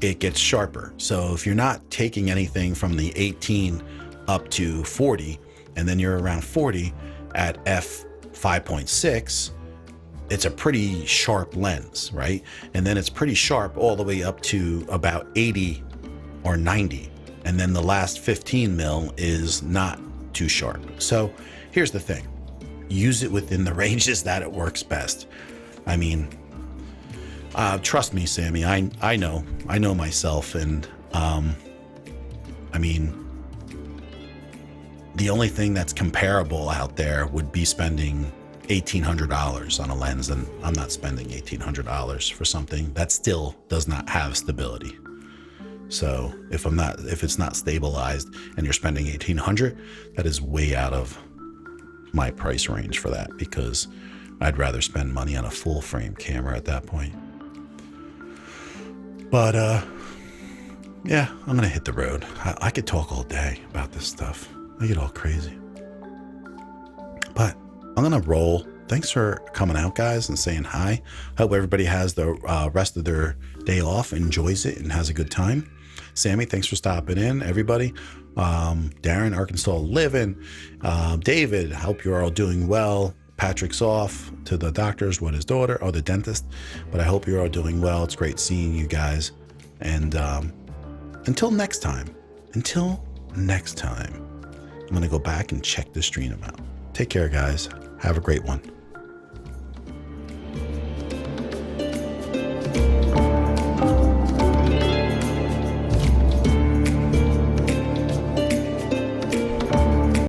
it gets sharper. So if you're not taking anything from the 18 up to 40, and then you're around 40 at f 5.6, it's a pretty sharp lens, right? And then it's pretty sharp all the way up to about 80 or 90. And then the last 15 mil is not too sharp. So here's the thing, use it within the ranges that it works best. I mean, trust me, Sammy, I know myself. And I mean, the only thing that's comparable out there would be spending $1,800 on a lens, and I'm not spending $1,800 for something that still does not have stability. So if it's not stabilized and you're spending $1,800, that is way out of my price range for that, because I'd rather spend money on a full frame camera at that point. But yeah, I'm gonna hit the road. I could talk all day about this stuff. I get all crazy. But I'm gonna roll. Thanks for coming out, guys, and saying hi. Hope everybody has the rest of their day off, enjoys it, and has a good time. Sammy, thanks for stopping in. Everybody, Darren, Arkansas living. David, hope you're all doing well. Patrick's off to the doctors with his daughter, or the dentist, but I hope you're all doing well. It's great seeing you guys. And until next time, I'm gonna go back and check the stream out. Take care, guys. Have a great one.